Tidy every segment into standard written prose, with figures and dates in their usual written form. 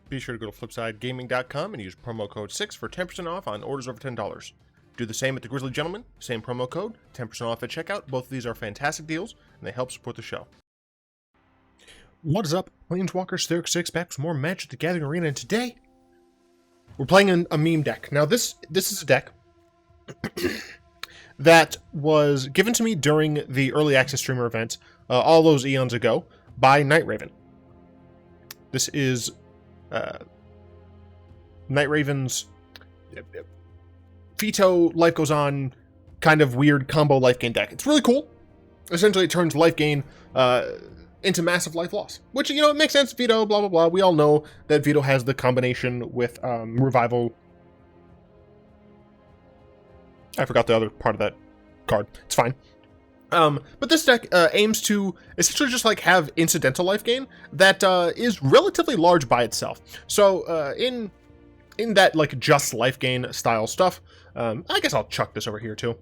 Be sure to go to flipsidegaming.com and use promo code 6 for 10% off on orders over $10. Do the same at the Grizzly Gentleman, same promo code, 10% off at checkout. Both of these are fantastic deals, and they help support the show. What is up? Planeswalkers Theoric 6 back with more Magic the Gathering Arena, and today we're playing a meme deck. Now this is a deck that was given to me during the early access streamer event all those eons ago by Night Raven. This is Night Raven's Vito Life Goes On kind of weird combo Lifegain deck. It's really cool. Essentially, it turns Lifegain into massive life loss, which, you know, it makes sense. Vito, blah, blah, blah. We all know that Vito has the combination with Revival. I forgot the other part of that card. It's fine. But this deck aims to essentially just like have incidental life gain that is relatively large by itself. So in that like just life gain style stuff, I guess I'll chuck this over here too.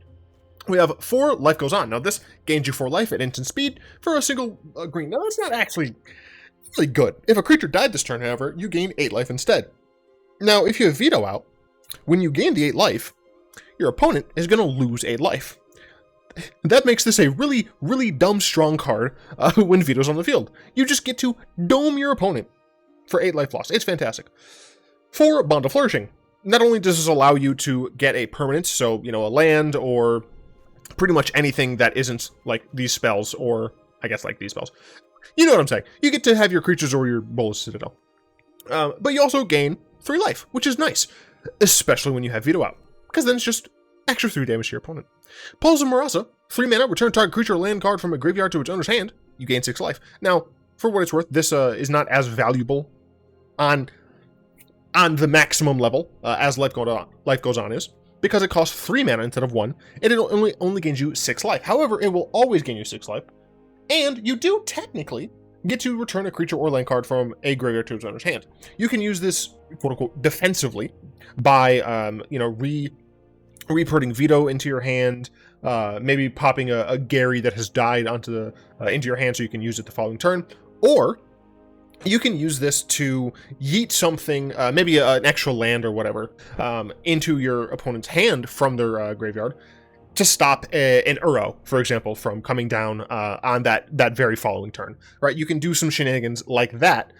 We have 4 Life Goes On. Now this gains you 4 life at instant speed for a single green. Now that's not actually really good. If a creature died this turn, however, you gain 8 life instead. Now if you have Vito out, when you gain the 8 life, your opponent is going to lose 8 life. That makes this a really, really dumb strong card when Vito's on the field. You just get to dome your opponent for 8 life loss. It's fantastic. For Bond of Flourishing, not only does this allow you to get a permanent, so, you know, a land or pretty much anything that isn't like these spells, or I guess like these spells. You know what I'm saying. You get to have your creatures or your Bolas Citadel. But you also gain 3 life, which is nice, especially when you have Vito out, because then it's just extra 3 damage to your opponent. Pulse of Murasa, 3 mana, return target creature or land card from a graveyard to its owner's hand. You gain 6 life. Now, for what it's worth, this is not as valuable on the maximum level as Life Goes On is, because it costs 3 mana instead of 1, and it only gains you 6 life. However, it will always gain you 6 life, and you do technically get to return a creature or land card from a graveyard to its owner's hand. You can use this, quote-unquote, defensively by, re-putting Vito into your hand, maybe popping a Gary that has died into your hand so you can use it the following turn, or you can use this to yeet something, maybe an extra land or whatever, into your opponent's hand from their graveyard to stop an Uro, for example, from coming down on that very following turn. Right? You can do some shenanigans like that.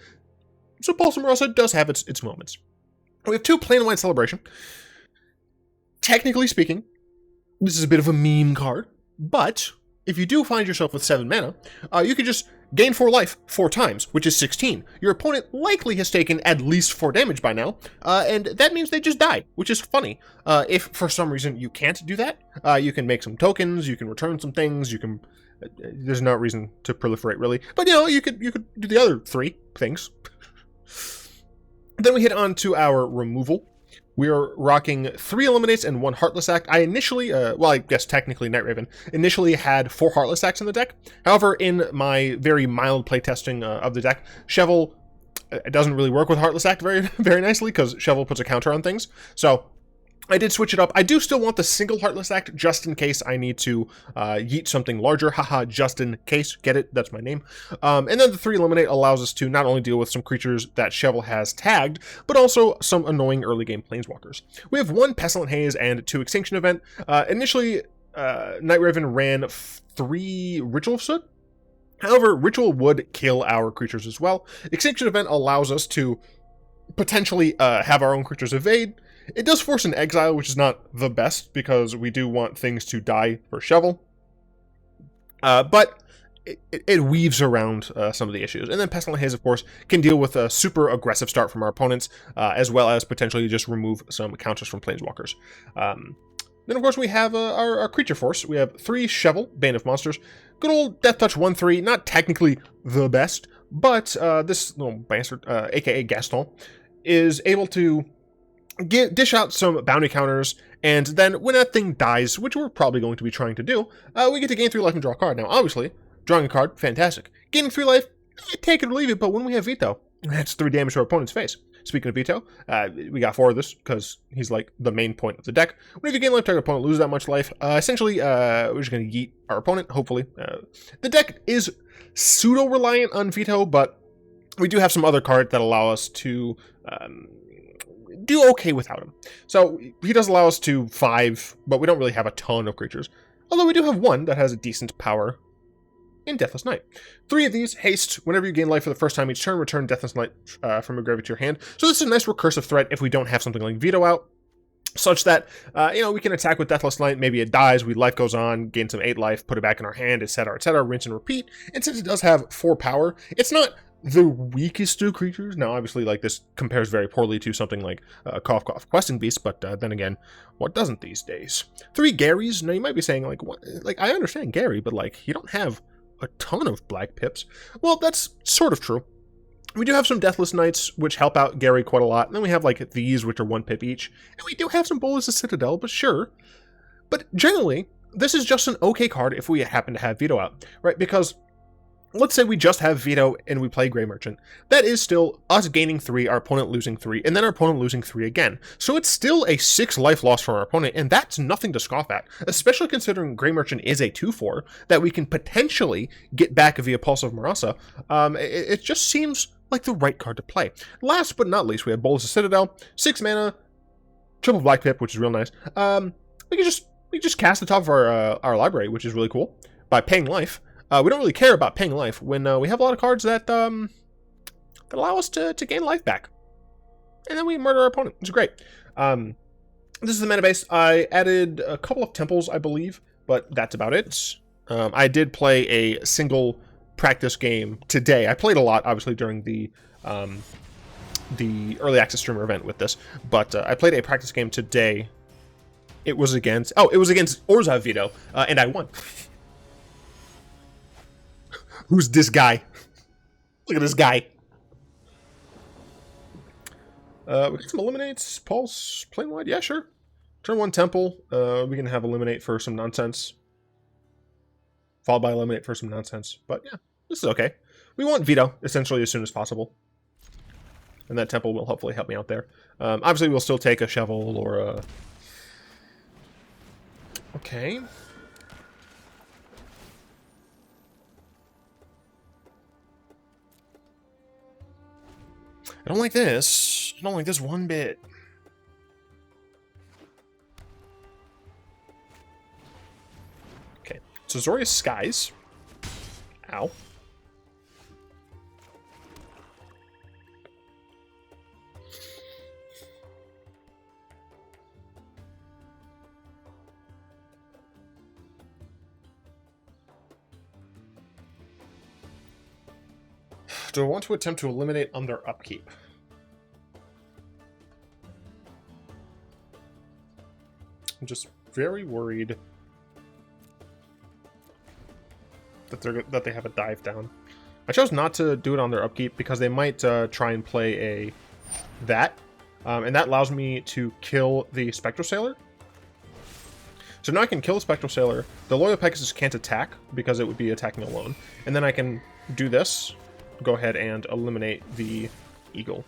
So Pulse of Murasa does have its moments. We have 2 Planewide Celebration. Technically speaking, this is a bit of a meme card, but if you do find yourself with 7 mana, you can just gain 4 life 4 times, which is 16. Your opponent likely has taken at least 4 damage by now, and that means they just died, which is funny. If for some reason you can't do that, you can make some tokens, you can return some things, you can... there's no reason to proliferate, really. But, you know, you could do the other 3 things. Then we hit on to our removal. We are rocking 3 Eliminates and 1 Heartless Act. I initially, well, I guess technically Night Raven, initially had 4 Heartless Acts in the deck. However, in my very mild playtesting of the deck, Chevill doesn't really work with Heartless Act very, very nicely, because Chevill puts a counter on things. So I did switch it up. I do still want the single Heartless Act, just in case I need to yeet something larger. Haha, just in case. Get it? That's my name. And then the 3 Eliminate allows us to not only deal with some creatures that Chevill has tagged, but also some annoying early game planeswalkers. We have 1 Pestilent Haze and 2 Extinction Event. Initially, Night Raven ran 3 Ritual Soot. However, Ritual would kill our creatures as well. Extinction Event allows us to potentially have our own creatures evade. It does force an exile, which is not the best, because we do want things to die for Chevill. But it weaves around some of the issues. And then Pestilent Haze, of course, can deal with a super aggressive start from our opponents, as well as potentially just remove some counters from Planeswalkers. Then, of course, we have our creature force. We have 3 Chevill, Bane of Monsters. Good old Death Touch 1/3, not technically the best, but this little bastard, aka Gaston, is able to dish out some bounty counters, and then when that thing dies, which we're probably going to be trying to do, we get to gain 3 life and draw a card. Now, obviously, drawing a card, fantastic. Gaining 3 life, take it or leave it, but when we have Vito, that's 3 damage to our opponent's face. Speaking of Vito, we got 4 of this, because he's like the main point of the deck. Whenever you gain life, target opponent loses that much life. Essentially, we're just going to yeet our opponent, hopefully. The deck is pseudo-reliant on Vito, but we do have some other cards that allow us to do okay without him. So he does allow us to 5, but we don't really have a ton of creatures. Although we do have one that has a decent power in Deathless Knight. 3 of these, haste. Whenever you gain life for the first time each turn, return Deathless Knight from your graveyard to your hand. So this is a nice recursive threat if we don't have something like Vito out, such that, we can attack with Deathless Knight, maybe it dies, life goes on, gain some 8 life, put it back in our hand, etc., rinse and repeat. And since it does have 4 power, it's not the weakest of creatures. Now, obviously, like, this compares very poorly to something like Cough Cough Questing Beast, but then again, what doesn't these days? 3 Garys. Now, you might be saying, like, what? Like, I understand Gary, but, like, you don't have a ton of black pips. Well, that's sort of true. We do have some Deathless Knights, which help out Gary quite a lot. And then we have, like, these, which are 1 pip each. And we do have some Bolas of Citadel, but sure. But generally, this is just an okay card if we happen to have Vito out, right? Because let's say we just have Vito and we play Grey Merchant. That is still us gaining 3, our opponent losing 3, and then our opponent losing 3 again. So it's still a 6 life loss from our opponent, and that's nothing to scoff at, especially considering Grey Merchant is a 2/4 that we can potentially get back via Pulse of Murasa. It just seems like the right card to play. Last but not least, we have Bolas of Citadel, 6 mana, triple black pip, which is real nice. We can just cast the top of our library, which is really cool, by paying life. We don't really care about paying life when we have a lot of cards that allow us to gain life back. And then we murder our opponent. It's great. This is the mana base. I added a couple of temples, I believe, but that's about it. I did play a single practice game today. I played a lot, obviously, during the early access streamer event with this, but I played a practice game today. It was against Orza Vito, and I won. Who's this guy? Look at this guy. We got some eliminates. Pulse, Planewide, yeah, sure. Turn 1 temple. We can have eliminate for some nonsense. Followed by eliminate for some nonsense. But yeah, this is okay. We want Vito, essentially, as soon as possible. And that temple will hopefully help me out there. Obviously, we'll still take a Chevill or a... Okay. I don't like this. I don't like this one bit. Okay, so Azor Skies. Ow. Do I want to attempt to eliminate on their upkeep? I'm just very worried that they have a dive down. I chose not to do it on their upkeep because they might try and play that, and that allows me to kill the Spectral Sailor. So now I can kill the Spectral Sailor. The Loyal Pegasus can't attack because it would be attacking alone, and then I can do this. Go ahead and eliminate the Eagle.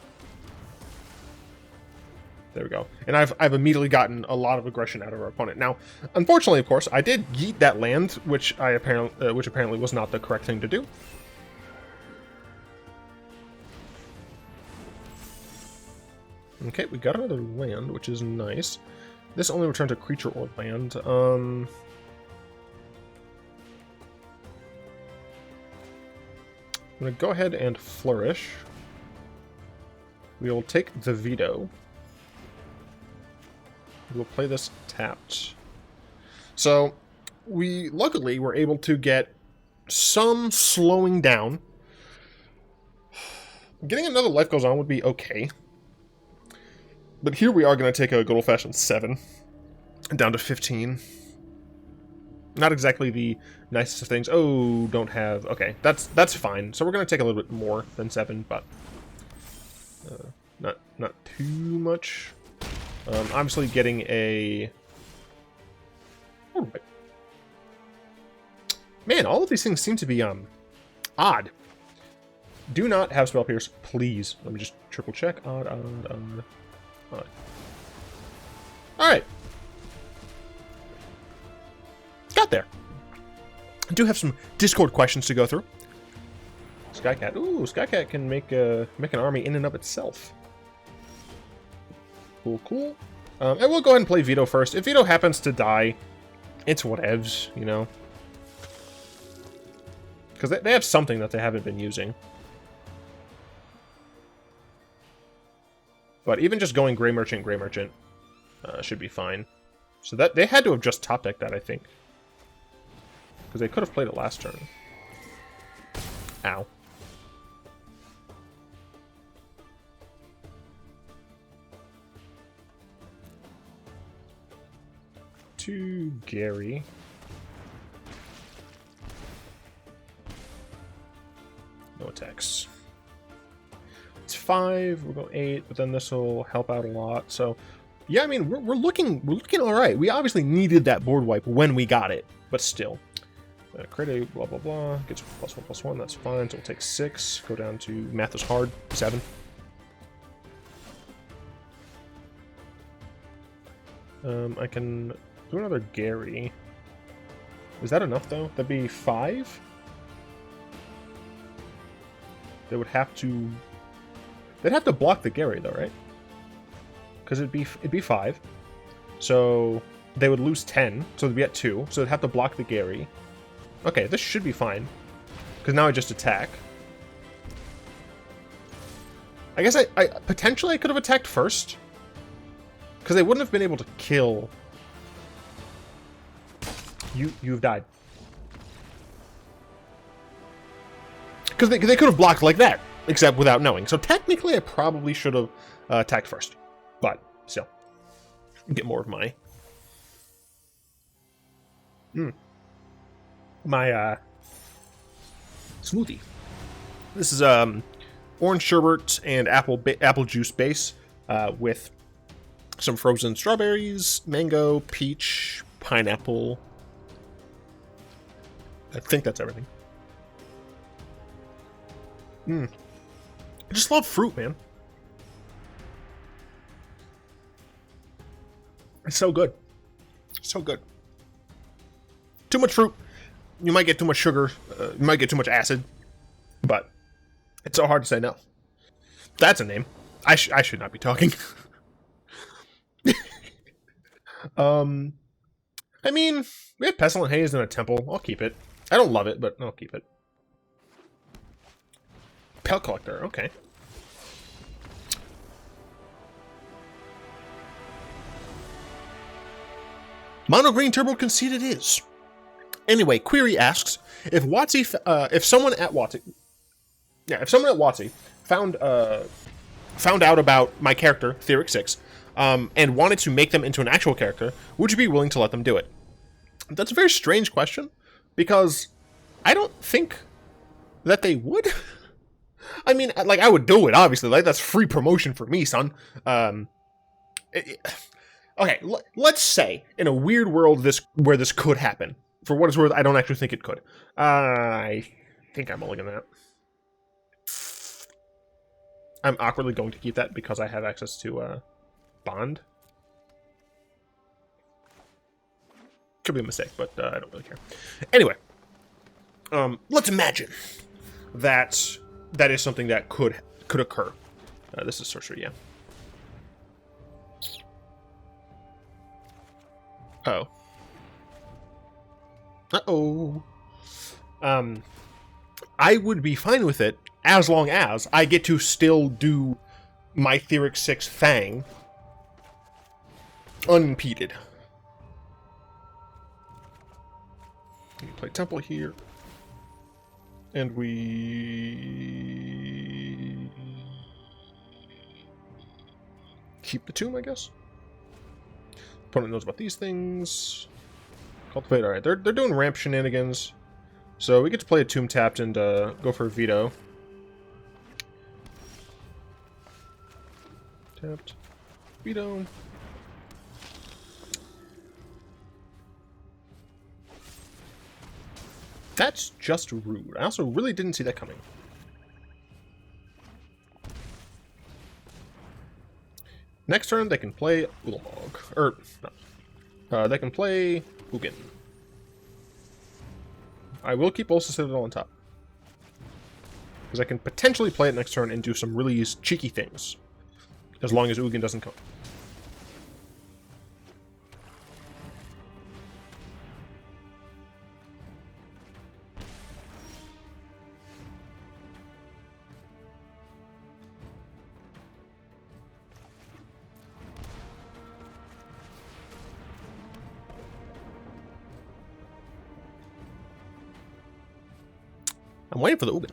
There we go. And I've immediately gotten a lot of aggression out of our opponent. Now, unfortunately, of course, I did yeet that land, which apparently was not the correct thing to do. Okay, we got another land, which is nice. This only returns a creature or land. I'm going to go ahead and flourish. We will take the Vito. We'll play this tapped. So, we luckily were able to get some slowing down. Getting another Life Goes On would be okay. But here we are going to take a good old-fashioned 7. Down to 15. Not exactly the nicest of things. Oh, don't have... Okay, that's fine. So we're going to take a little bit more than 7, but... not too much. Obviously getting a... Alright. Man, all of these things seem to be, odd. Do not have Spell Pierce, please. Let me just triple check. Odd. Alright. Got there. I do have some Discord questions to go through. Skycat. Ooh, Skycat can make an army in and of itself. Cool, cool. And we'll go ahead and play Vito first. If Vito happens to die, it's whatevs, you know. Because they have something that they haven't been using. But even just going Grey Merchant, should be fine. So that they had to have just top decked that, I think. Because they could have played it last turn. Ow. To Gary. No attacks. It's 5. We'll go 8, but then this will help out a lot. So, yeah, I mean, we're looking all right. We obviously needed that board wipe when we got it, but still. Credit, blah blah blah. Gets +1/+1. That's fine. So we'll take 6. Go down to math is hard. 7. I can do another Gary. Is that enough though? That'd be 5. They would have to. They'd have to block the Gary though, right? Because it'd be 5. So they would lose 10. So they'd be at 2. So they'd have to block the Gary. Okay, this should be fine. Because now I just attack. I guess I potentially I could have attacked first. Because they wouldn't have been able to kill. You've died. Because they could have blocked like that, except without knowing. So technically I probably should have attacked first. But still. Get more of my... my smoothie. This is orange sherbet and apple juice base with some frozen strawberries, mango, peach, pineapple. I think that's everything. I just love fruit, man. It's so good. So good. Too much fruit. You might get too much sugar. You might get too much acid. But it's so hard to say no. That's a name. I should not be talking. I mean, we have Pestilent Haze and a Temple. I'll keep it. I don't love it, but I'll keep it. Pelt Collector, okay. Mono Green TurboConcede it is. Anyway, Query asks if someone at WotC found out about my character Theoric 6 and wanted to make them into an actual character, would you be willing to let them do it? That's a very strange question because I don't think that they would. I mean, like, I would do it, obviously. Like, that's free promotion for me, son. Okay, let's say in a weird world where this could happen. For what it's worth, I don't actually think it could. I think I'm mulliganing that. I'm awkwardly going to keep that because I have access to Bond. Could be a mistake, but I don't really care. Anyway, let's imagine that is something that could occur. This is sorcery, yeah. Oh. Uh-oh. I would be fine with it as long as I get to still do my Theoric 6 thing unimpeded. We play Temple here. And we keep the tomb, I guess. Opponent knows about these things. Cultivate, alright. They're doing ramp shenanigans. So we get to play a tomb tapped and go for a Vito. Tapped. Vito. That's just rude. I also really didn't see that coming. Next turn, they can play Ulamog. Or, no. They can play Ugin. I will keep Ulster Citadel on top. Because I can potentially play it next turn and do some really cheeky things. As long as Ugin doesn't come. I'm waiting for the Ugin.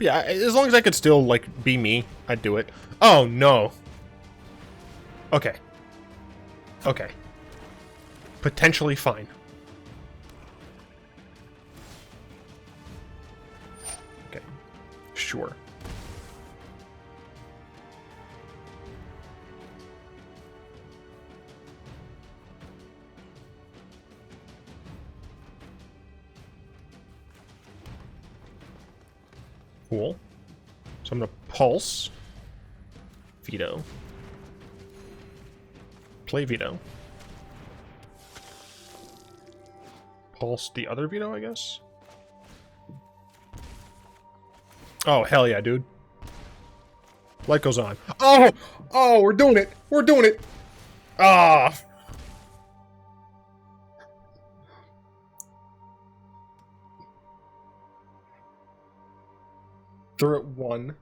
Yeah, as long as I could still, like, be me, I'd do it. Oh, no. Okay. Okay. Potentially fine. Okay. Sure. Cool. So I'm going to Pulse. Vito. Play Vito. Pulse the other Vito, I guess? Oh, hell yeah, dude. Light goes on. Oh! Oh, we're doing it! We're doing it! Ah! They're at 1.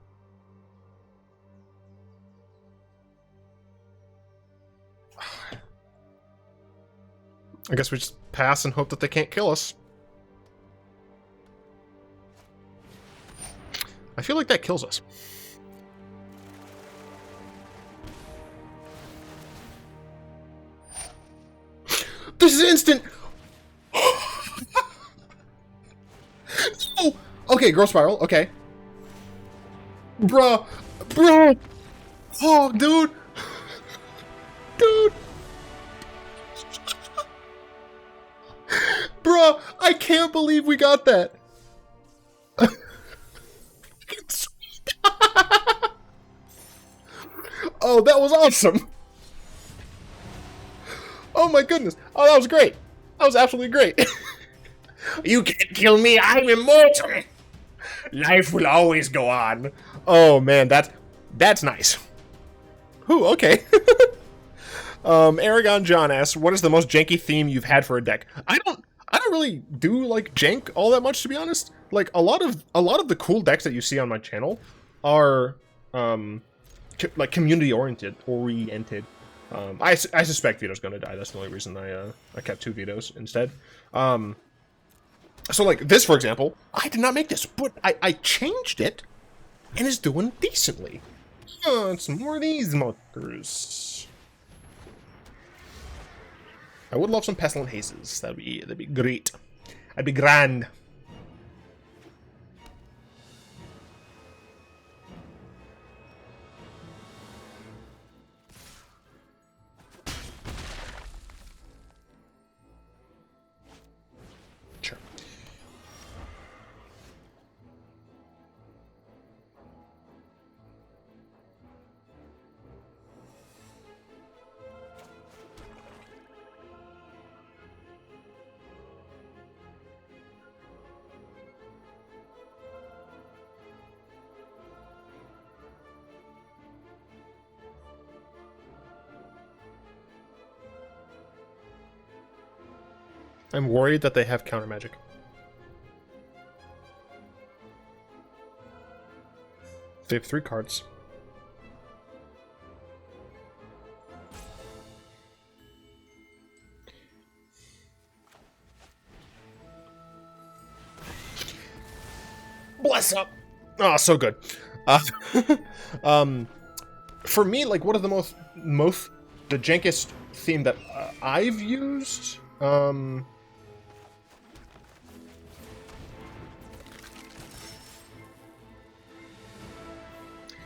I guess we just pass and hope that they can't kill us. I feel like that kills us. This is instant! Oh! Okay, Growth Spiral, okay. Bruh! Bruh! Oh, dude! Dude! Bruh! I can't believe we got that! Oh, that was awesome! Oh my goodness! Oh, that was great! That was absolutely great! You can't kill me, I'm immortal! Life will always go on. Oh man, that's nice. Ooh, okay. Aragon John asks, what is the most janky theme you've had for a deck? I don't really do like jank all that much, to be honest. Like a lot of the cool decks that you see on my channel are like community oriented. I suspect Vito's gonna die. That's the only reason I kept 2 Vitos instead. So like this, for example, I did not make this, but I changed it, and it's doing decently. Some more of these markers. I would love some Pestilent Hazes. That'd be great. That'd be grand. I'm worried that they have counter magic. They have 3 cards. Bless up! Oh, so good. For me, like, what are the the jankest theme that I've used?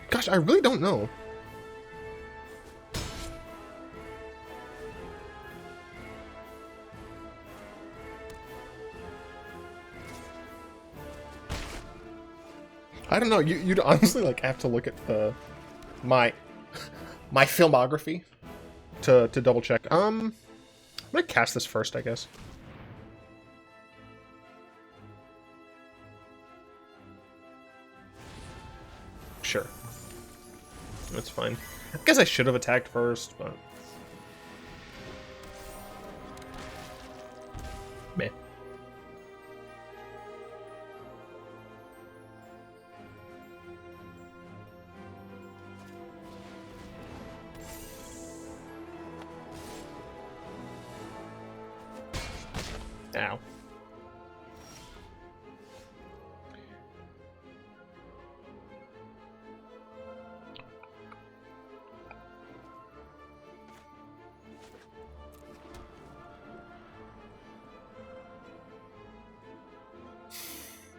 Gosh, I really don't know. I don't know. You'd honestly like have to look at my filmography to double check. I'm gonna cast this first, I guess. Sure. That's fine. I guess I should have attacked first, but... meh. Ow.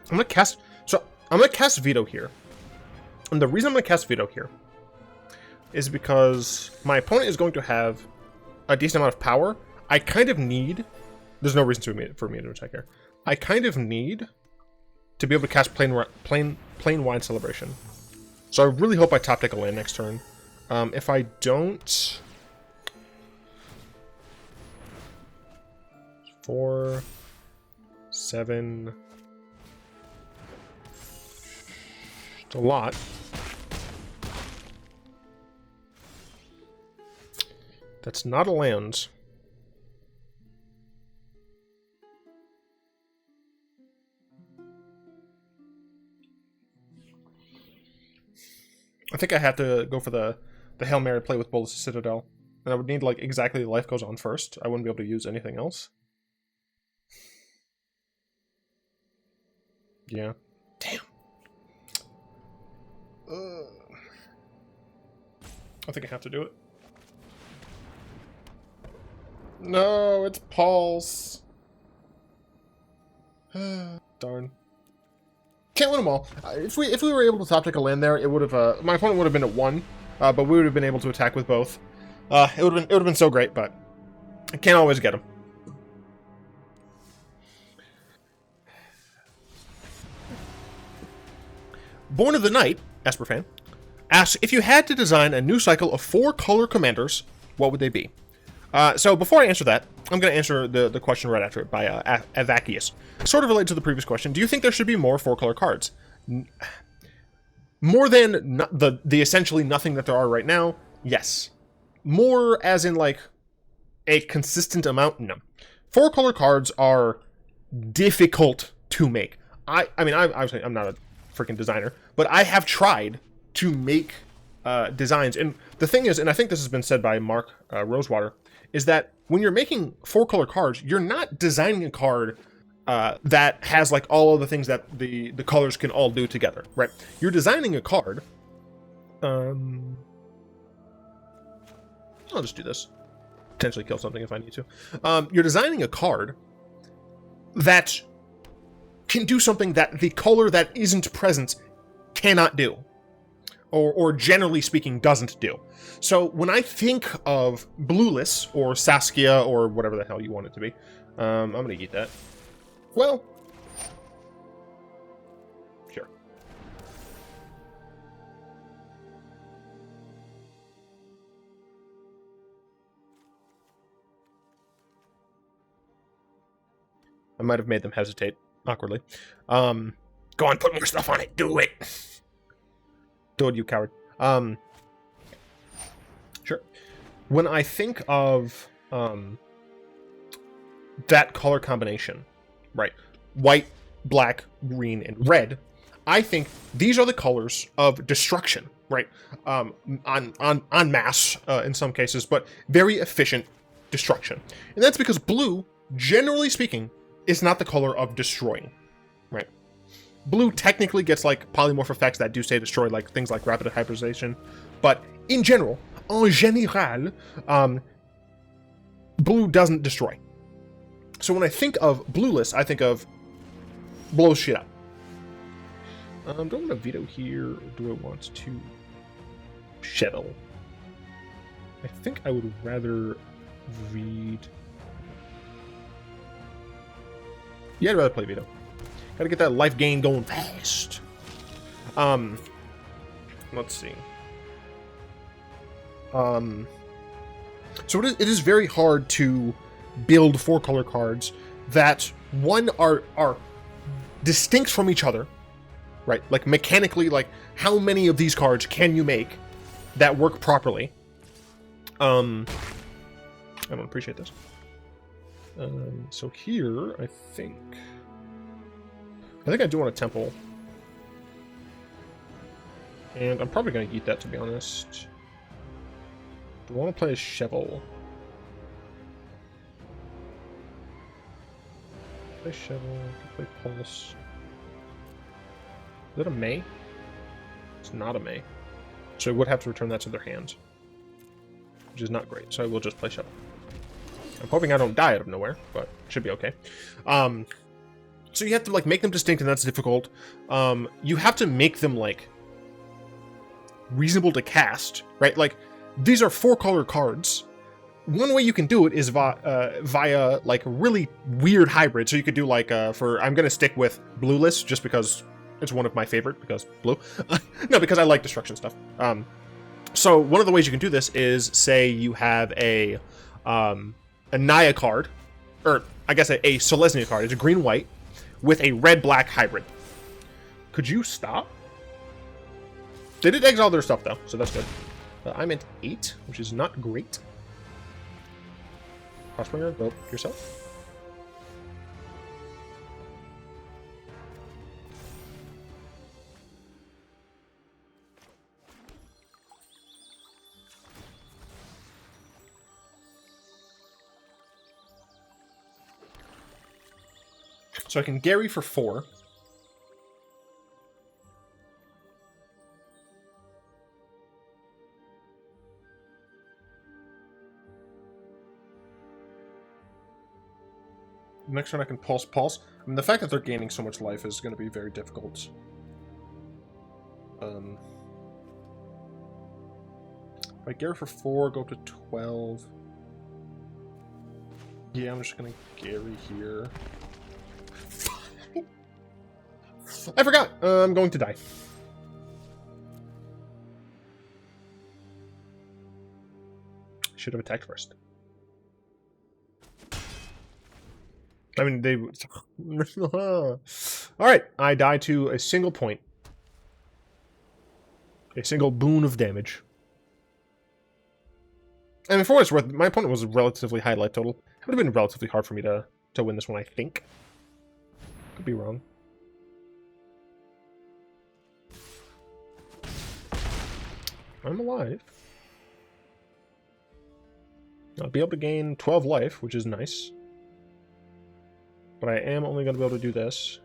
I'm gonna cast Vito here. And the reason I'm gonna cast Vito here is because my opponent is going to have a decent amount of power. I kind of need... there's no reason for me to attack here. I kind of need to be able to cast Planewide Celebration. So I really hope I top deck a land next turn. If I don't... 4, 7... it's a lot. That's not a land. I think I have to go for the Hail Mary play with Bolas Citadel. And I would need, like, exactly Life Goes On first. I wouldn't be able to use anything else. Yeah. Damn. I think I have to do it. No, it's Pulse. Darn. Can't win them all. If we were able to top deck a land there, it would have my opponent would have been at 1, but we would have been able to attack with both. It would have been so great, but I can't always get them. Born of the Night, Esperfan, asks, if you had to design a new cycle of 4 color commanders, what would they be? So before I answer that, I'm going to answer the question right after it by Avakius. Sort of related to the previous question, do you think there should be more 4-color cards? More than the essentially nothing that there are right now? Yes. More as in, like, a consistent amount? No. 4-color cards are difficult to make. I mean, obviously, I'm not a freaking designer, but I have tried to make designs. And the thing is, and I think this has been said by Mark Rosewater, is that when you're making 4-color cards, you're not designing a card that has, like, all of the things that the colors can all do together, right? You're designing a card. I'll just do this. Potentially kill something if I need to. You're designing a card that can do something that the color that isn't present cannot do. Or generally speaking, doesn't do. So when I think of Blueless, or Saskia, or whatever the hell you want it to be, I'm going to eat that. Well, sure. I might have made them hesitate awkwardly. Go on, put more stuff on it. Do it. Do it, you coward. Sure. When I think of that color combination, right? White, black, green, and red. I think these are the colors of destruction, right? En masse in some cases, but very efficient destruction. And that's because blue, generally speaking, is not the color of destroying, right? Blue technically gets, like, polymorph effects that do say destroy, like things like rapid hybridization, but in general, blue doesn't destroy. So when I think of blueless, I think of blow shit up. Do I want to veto here, or do I want to Chevill? I think I would rather read... yeah, I'd rather play veto. Gotta get that life gain going fast. Let's see. So it is very hard to build 4-color cards that, one, are distinct from each other, right? Like, mechanically, like, how many of these cards can you make that work properly? I don't appreciate this. So here, I think I do want a Temple. And I'm probably going to eat that, to be honest. Do I want to play a Chevill? Play Chevill, play Pulse. Is that a May? It's not a May. So I would have to return that to their hand, which is not great. So I will just play Chevill. I'm hoping I don't die out of nowhere, but it should be okay. So you have to, like, make them distinct, and that's difficult. You have to make them, like, reasonable to cast, right? Like, these are 4-color cards. One way you can do it is via, like, really weird hybrid. So you could do, like, I'm going to stick with blueless, just because it's one of my favorite, because blue. No, because I like destruction stuff. So one of the ways you can do this is, say you have a Naya card, or I guess a Selesnya card. It's a green-white with a red-black hybrid. Could you stop? They did exile their stuff, though, so that's good. I'm at 8, which is not great. Crossbringer, vote yourself. So I can Gary for 4. Next one I can Pulse. I mean, the fact that they're gaining so much life is going to be very difficult. If I Gary for 4, go up to 12. Yeah, I'm just going to Gary here. I forgot! I'm going to die. Should have attacked first. I mean, they... Alright, I die to a single point. A single boon of damage. I mean, for what it's worth, my opponent was a relatively high life total. It would have been relatively hard for me to win this one, I think. Could be wrong. I'm alive. I'll be able to gain 12 life, which is nice. But I am only going to be able to do this.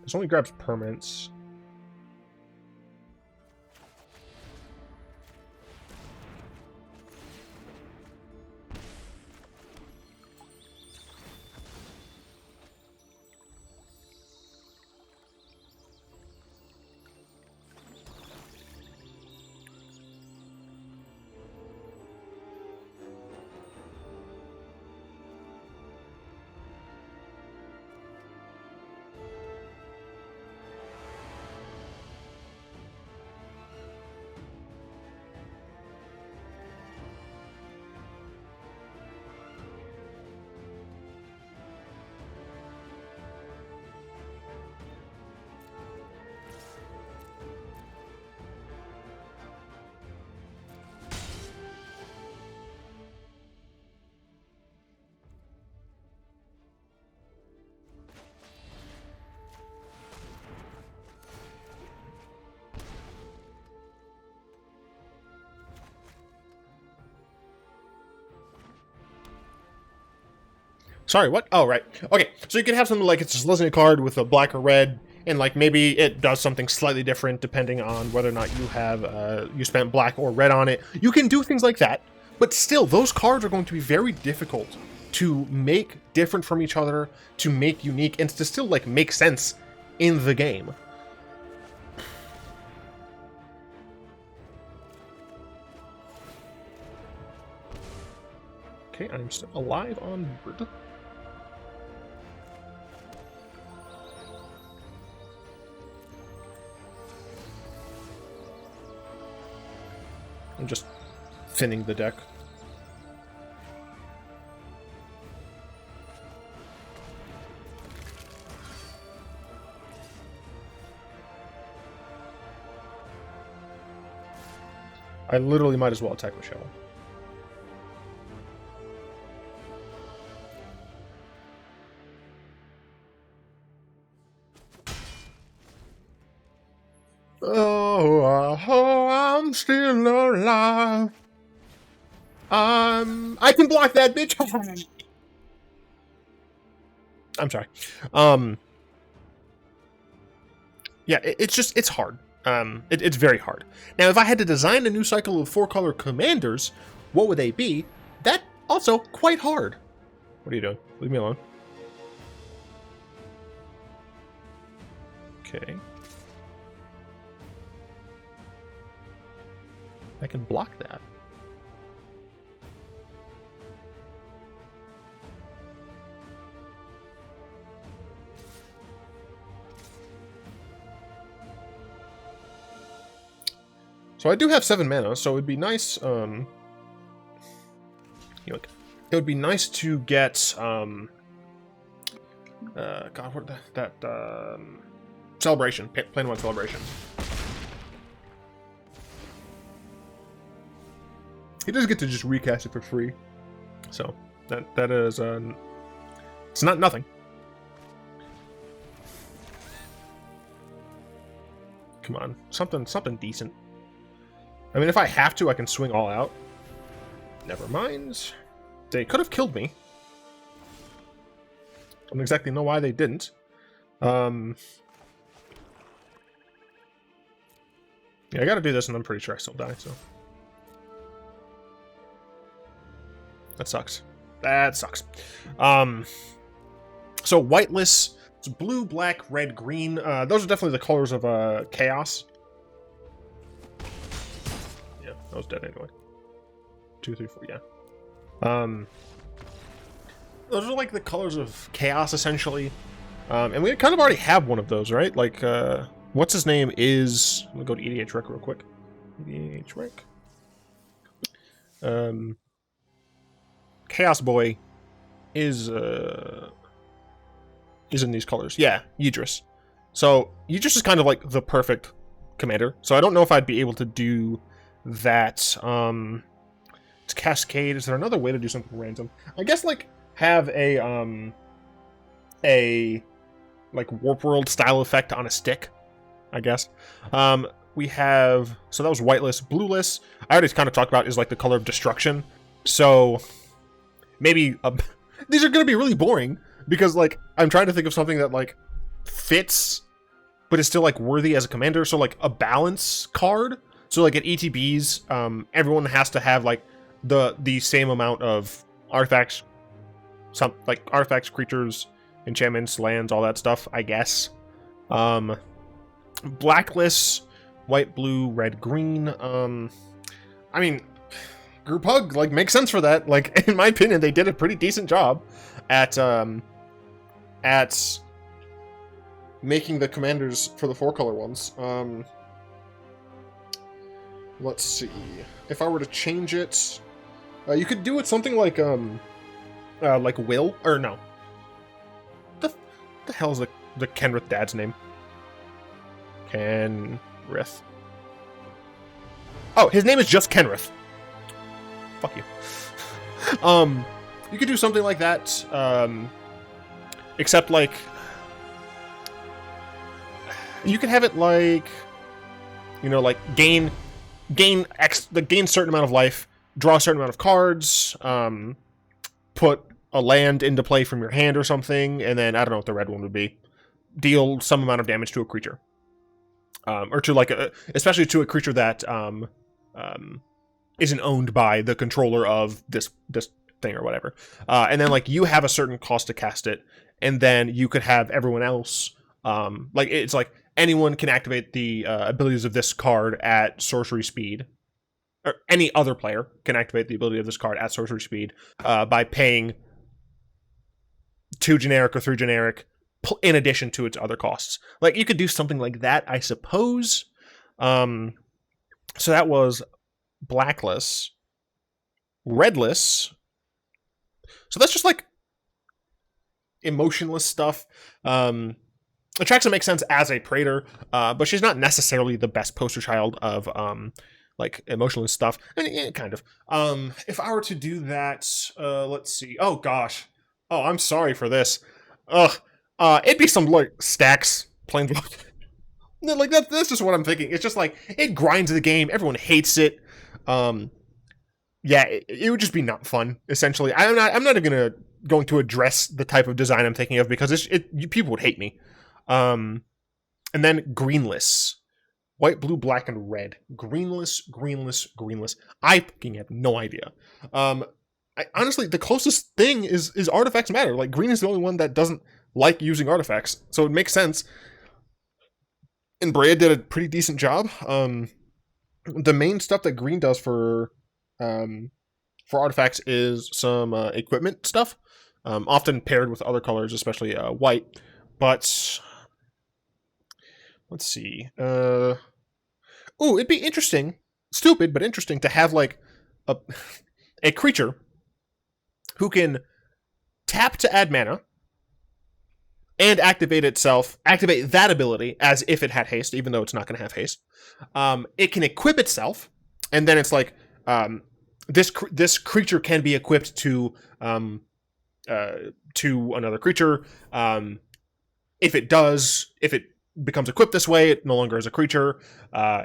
This only grabs permanents. Sorry, what? Oh, right. Okay, so you can have something like it's a Selesnya card with a black or red, and like maybe it does something slightly different depending on whether or not you have you spent black or red on it. You can do things like that, but still, those cards are going to be very difficult to make different from each other, to make unique, and to still like make sense in the game. Okay, I'm still alive on board. I'm just thinning the deck. I literally might as well attack with Chevill. Oh, I'm still alive. I can block that bitch. I'm sorry. Yeah, it's hard. It's very hard. Now, if I had to design a new cycle of 4-color commanders, what would they be? That also quite hard. What are you doing? Leave me alone. Okay. I can block that. So I do have 7 mana, so it'd be nice, it would be nice to get, God, what, Celebration, Planewide Celebration. He does get to just recast it for free, so that is, it's not nothing. Come on, something decent. I mean, if I have to, I can swing all out. Never mind. They could have killed me. I don't exactly know why they didn't. Yeah, I gotta do this, and I'm pretty sure I still die, so. That sucks. That sucks. So, whiteless, it's blue, black, red, green. Those are definitely the colors of Chaos. I was dead anyway. 2, 3, 4, yeah. Those are like the colors of Chaos, essentially. And we kind of already have one of those, right? Like, what's his name is... I'm gonna go to EDH Rec real quick. EDH Rec. Chaos Boy is in these colors. Yeah, Yidris. So, Yidris is kind of like the perfect commander. So I don't know if I'd be able to do... that it's Cascade. Is there another way to do something random? I guess like have a like Warp World style effect on a stick, I guess. We have, so that was whiteless. Blueless, I already kind of talked about, is like the color of destruction. So maybe these are gonna be really boring because like I'm trying to think of something that like fits but is still like worthy as a commander. So like a balance card. So like at ETBs, everyone has to have like the same amount of artifacts, some like artifacts, creatures, enchantments, lands, all that stuff, I guess. Blacklist, white, blue, red, green. I mean, Group Hug like makes sense for that. Like in my opinion, they did a pretty decent job at making the commanders for the 4-color ones. Let's see. If I were to change it, you could do it something like Will, or no. The hell is the Kenrith dad's name? Kenrith. Oh, his name is just Kenrith. Fuck you. You could do something like that, except like you could have it like, you know, like gain certain amount of life, draw a certain amount of cards, put a land into play from your hand or something, and then I don't know what the red one would be. Deal some amount of damage to a creature, or to like especially to a creature that isn't owned by the controller of this thing or whatever. And then like you have a certain cost to cast it, and then you could have everyone else. Like it's like anyone can activate the abilities of this card at sorcery speed, or any other player can activate the ability of this card at sorcery speed by paying 2 generic or 3 generic in addition to its other costs. Like you could do something like that, I suppose. So that was blackless, redless. So that's just like emotionless stuff. Atraxa makes sense as a Praetor, but she's not necessarily the best poster child of like emotionless stuff. And yeah, kind of. If I were to do that, let's see. Oh gosh. Oh, I'm sorry for this. Ugh. It'd be some like stacks plain like that's just what I'm thinking. It's just like it grinds the game. Everyone hates it. Yeah, it would just be not fun. Essentially, I'm not going to address the type of design I'm thinking of because people would hate me. And then greenless. White, blue, black, and red. Greenless. I fucking have no idea. Honestly, the closest thing is artifacts matter. Like, green is the only one that doesn't like using artifacts, so it makes sense. And Brea did a pretty decent job. The main stuff that green does for artifacts is some equipment stuff, often paired with other colors, especially white. But let's see. Ooh, it'd be interesting, stupid but interesting, to have like a creature who can tap to add mana and activate that ability as if it had haste, even though it's not going to have haste. It can equip itself, and then it's like this creature can be equipped to another creature. If it becomes equipped this way, it no longer is a creature.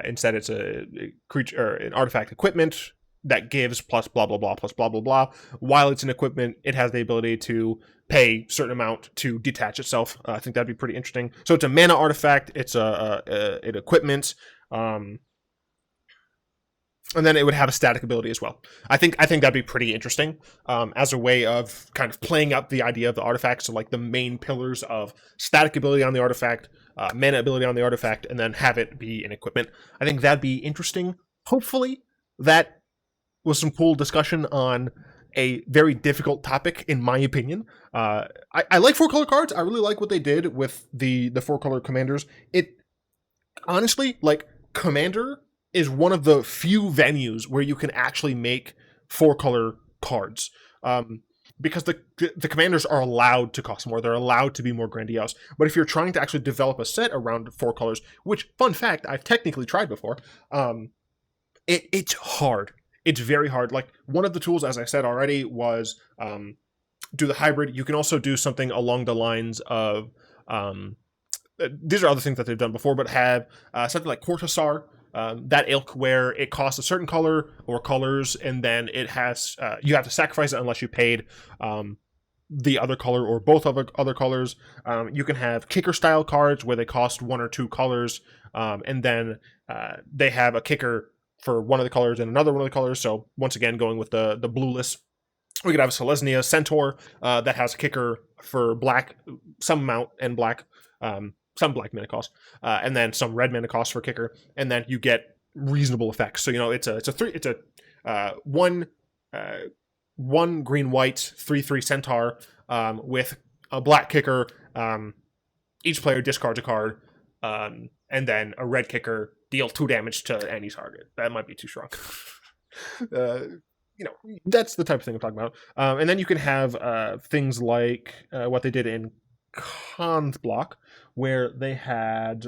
Instead, it's a creature or an artifact equipment that gives plus blah blah blah plus blah blah blah. While it's an equipment, it has the ability to pay a certain amount to detach itself. I think that'd be pretty interesting. So it's a mana artifact. It's an equipment, and then it would have a static ability as well. I think that'd be pretty interesting as a way of kind of playing up the idea of the artifacts. So like the main pillars of static ability on the artifact, mana ability on the artifact, and then have it be an equipment. I think that'd be interesting. Hopefully that was some cool discussion on a very difficult topic, in my opinion. I like 4-color cards. I really like what they did with the 4-color commanders. It honestly, like, Commander is one of the few venues where you can actually make 4-color cards. Because the commanders are allowed to cost more. They're allowed to be more grandiose. But if you're trying to actually develop a set around 4 colors, which, fun fact, I've technically tried before, it's hard. It's very hard. Like, one of the tools, as I said already, was do the hybrid. You can also do something along the lines of these are other things that they've done before, but have something like Cortosar, that ilk, where it costs a certain color or colors, and then it has you have to sacrifice it unless you paid the other color or both of other colors. You can have kicker style cards where they cost 1 or 2 colors, and then they have a kicker for one of the colors and another one of the colors. So once again, going with the blueless, we could have a Selesnya Centaur that has a kicker for black, some amount, and black, some black mana cost, and then some red mana cost for kicker, and then you get reasonable effects. So it's a one green white 3/3 Centaur with a black kicker. Each player discards a card, and then a red kicker, deal 2 damage to any target. That might be too strong. That's the type of thing I'm talking about. And then you can have things like what they did in Khan's block, where they had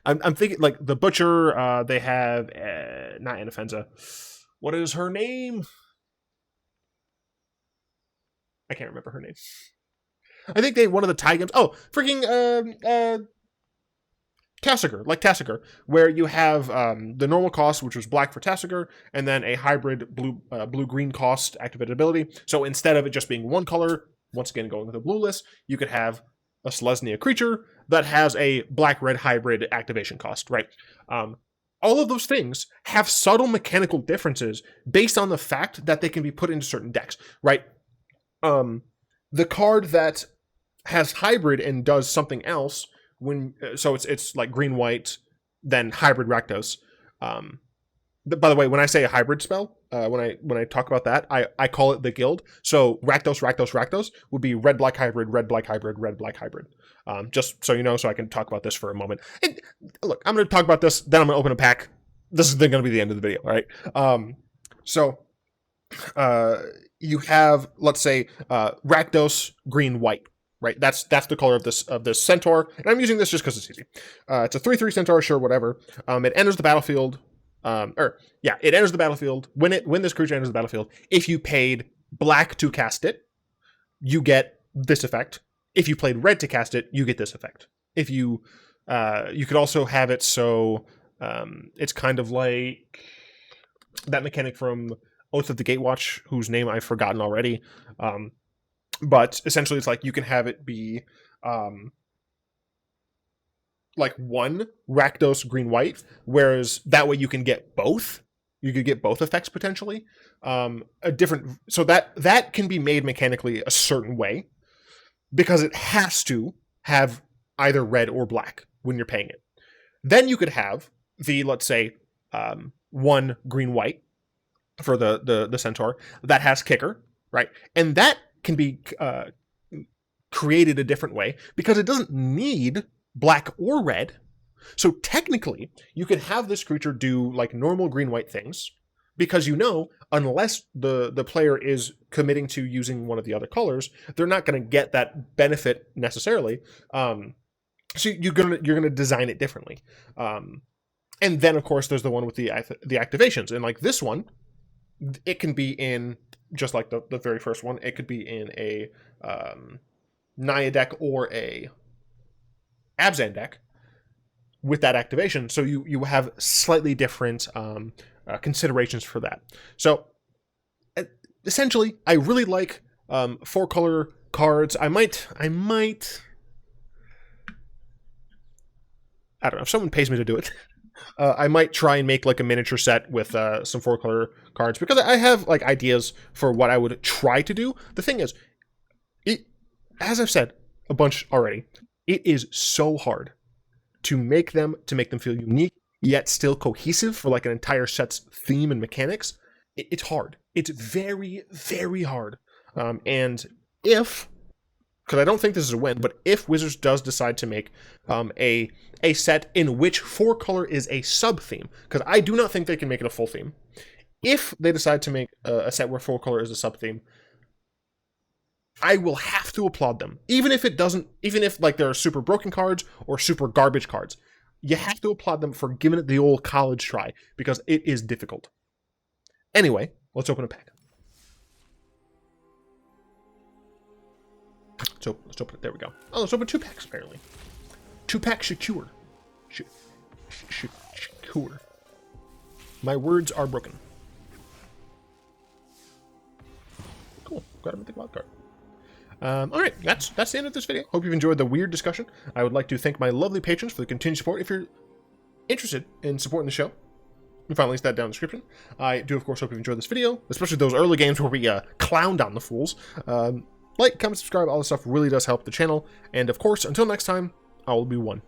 I'm thinking like the Butcher. They have not Anafenza. What is her name? I can't remember her name. I think one of the tie games. Oh, freaking Tasigur, where you have the normal cost, which was black for Tasigur, and then a hybrid blue-green cost activated ability. So instead of it just being one color, once again going with a blueless, you could have a Selesnya creature that has a black-red hybrid activation cost, right? All of those things have subtle mechanical differences based on the fact that they can be put into certain decks, right? The card that has hybrid and does something else so it's like green white, then hybrid Rakdos. By the way, when I say a hybrid spell, when I talk about that, I call it the guild. So Rakdos would be red black hybrid, red black hybrid, red black hybrid. Just so you know, so I can talk about this for a moment. And look, I'm going to talk about this, then I'm going to open a pack. This is going to be the end of the video, all right? You have, let's say, Rakdos green white. right? That's the color of this centaur, and I'm using this just because it's easy. It's a 3/3 centaur, sure, whatever. It enters the battlefield. It enters the battlefield. When this creature enters the battlefield, if you paid black to cast it, you get this effect. If you played red to cast it, you get this effect. If you could also have it so it's kind of like that mechanic from Oath of the Gatewatch, whose name I've forgotten already. But essentially, it's like you can have it be like one Rakdos green-white, whereas that way you can get both. You could get both effects potentially. So that can be made mechanically a certain way because it has to have either red or black when you're paying it. Then you could have the, let's say, one green-white for the centaur that has kicker, right? And that can be created a different way because it doesn't need black or red. So technically, you could have this creature do like normal green-white things because unless the player is committing to using one of the other colors, they're not going to get that benefit necessarily. So you're gonna design it differently. And then of course there's the one with the activations, and like this one, it can be in just like the very first one. It could be in a Naya deck or a Abzan deck with that activation. So you have slightly different considerations for that. So essentially, I really like 4-color cards. I might. I don't know if someone pays me to do it. I might try and make like a miniature set with some 4-color cards because I have like ideas for what I would try to do. The thing is, as I've said a bunch already, it is so hard to make them feel unique yet still cohesive for like an entire set's theme and mechanics. It's hard. It's very, very hard. And because I don't think this is a win, but if Wizards does decide to make a set in which 4-color is a sub-theme, because I do not think they can make it a full theme. If they decide to make a set where 4-color is a sub-theme, I will have to applaud them. Even if like there are super broken cards or super garbage cards, you have to applaud them for giving it the old college try, because it is difficult. Anyway, let's open a pack. So let's open it. There we go. Oh, let's open 2 packs, apparently. 2-pack secure. Secure. My words are broken. Cool. Got a mythic wildcard. Alright, that's the end of this video. Hope you've enjoyed the weird discussion. I would like to thank my lovely patrons for the continued support. If you're interested in supporting the show, you can find links to that down in the description. I do, of course, hope you've enjoyed this video, especially those early games where we clowned on the fools. Like, comment, subscribe, all this stuff really does help the channel. And of course, until next time, I will be one.